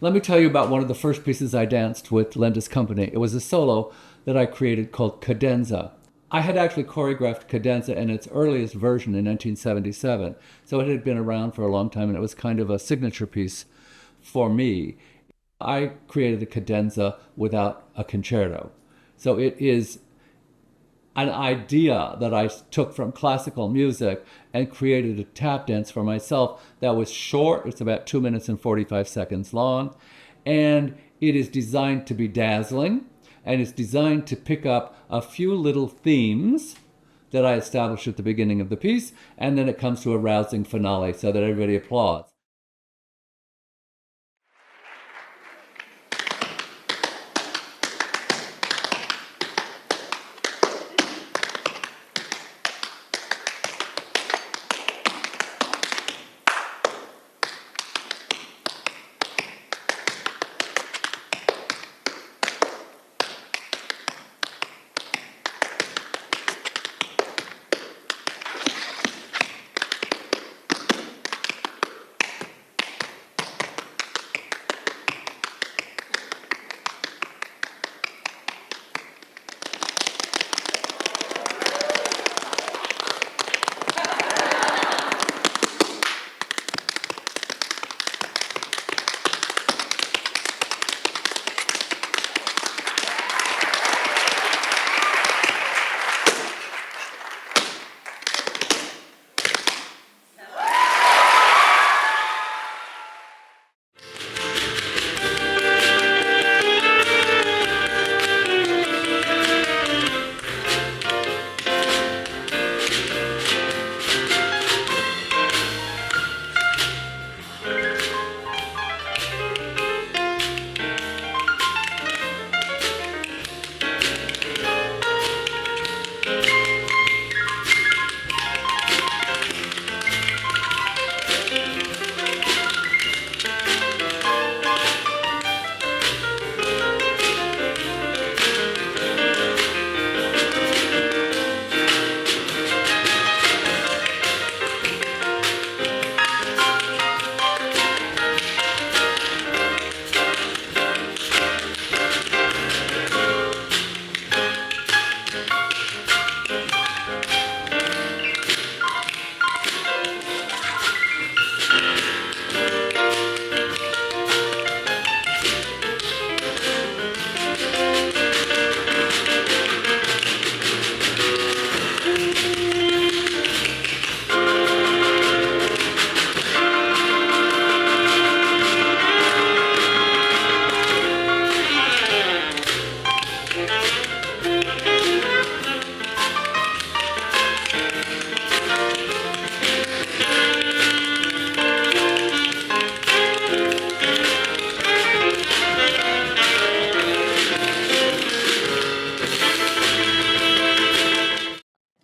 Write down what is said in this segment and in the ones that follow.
Let me tell you about one of the first pieces I danced with Linda's company. It was a solo that I created called Cadenza. I had actually choreographed Cadenza in its earliest version in 1977, so it had been around for a long time and it was kind of a signature piece for me. I created a cadenza without a concerto. So it is an idea that I took from classical music and created a tap dance for myself that was short. It's about 2 minutes and 45 seconds long. And it is designed to be dazzling. And it's designed to pick up a few little themes that I established at the beginning of the piece. And then it comes to a rousing finale so that everybody applauds.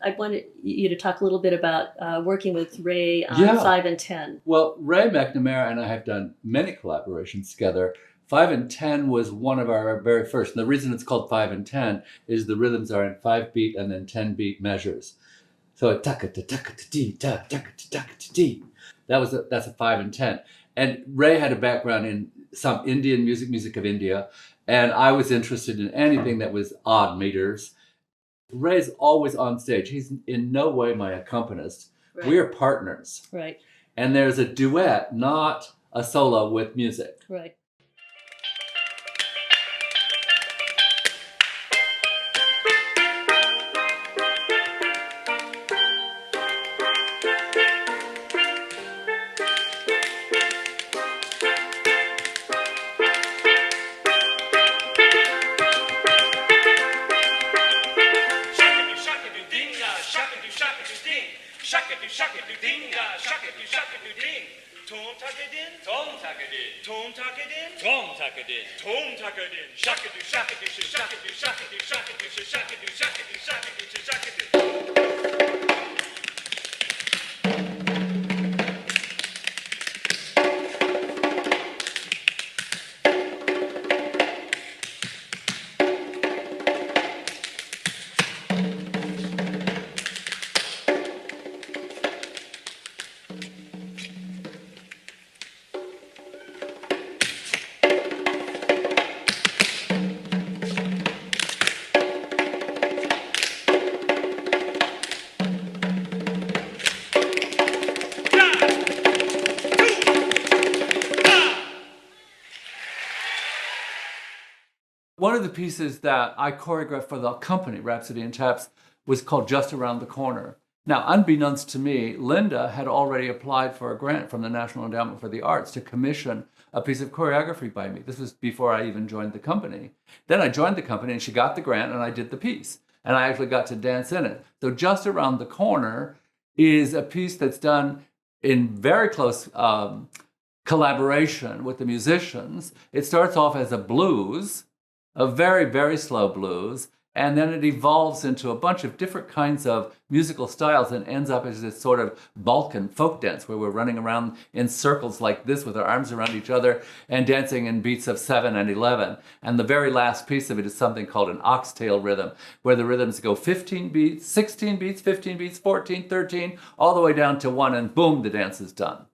I wanted you to talk a little bit about working with Ray on Yeah. 5 and 10. Well, Ray McNamara and I have done many collaborations together. 5 and 10 was one of our very first. And the reason it's called 5 and 10 is the rhythms are in 5-beat and then 10-beat measures. So taka-ta-taka-ta-dee, taka-ta-taka-ta-dee. That's a 5 and 10. And Ray had a background in some Indian music of India, and I was interested in anything that was odd meters. Ray's always on stage. He's in no way my accompanist. Right. We're partners. Right, And there's a duet, not a solo with music. right. One of the pieces that I choreographed for the company, Rhapsody in Taps, was called Just Around the Corner. Now, unbeknownst to me, Linda had already applied for a grant from the National Endowment for the Arts to commission a piece of choreography by me. This was before I even joined the company. Then I joined the company and she got the grant and I did the piece. And I actually got to dance in it. So Just Around the Corner is a piece that's done in very close collaboration with the musicians. It starts off as a blues, a very, very slow blues, and then it evolves into a bunch of different kinds of musical styles and ends up as this sort of Balkan folk dance where we're running around in circles like this with our arms around each other and dancing in beats of 7 and 11. And the very last piece of it is something called an oxtail rhythm, where the rhythms go 15 beats, 16 beats, 15 beats, 14, 13, all the way down to 1, and boom, the dance is done.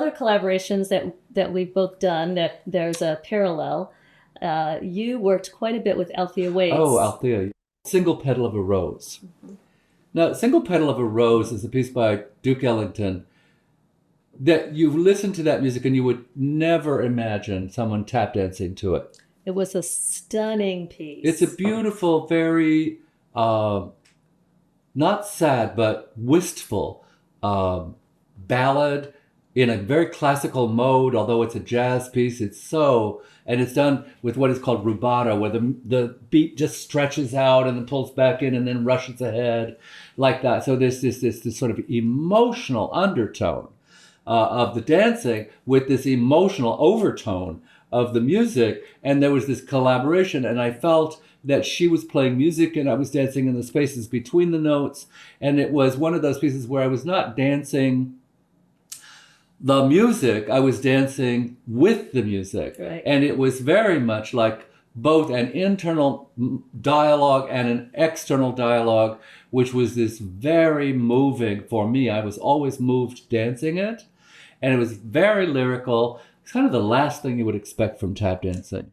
other collaborations that we've both done that there's a parallel. You worked quite a bit with Althea Waits. Oh, Althea. Single Petal of a Rose. Mm-hmm. Now, Single Petal of a Rose is a piece by Duke Ellington that you listen to that music and you would never imagine someone tap dancing to it. It was a stunning piece. It's a beautiful, very, not sad, but wistful ballad in a very classical mode, although it's a jazz piece. And it's done with what is called rubato, where the beat just stretches out and then pulls back in and then rushes ahead like that. So there's this sort of emotional undertone of the dancing with this emotional overtone of the music. And there was this collaboration, and I felt that she was playing music and I was dancing in the spaces between the notes. And it was one of those pieces where I was not dancing the music, I was dancing with the music. Right. And it was very much like both an internal dialogue and an external dialogue, which was this very moving for me. I was always moved dancing it. And it was very lyrical. It's kind of the last thing you would expect from tap dancing.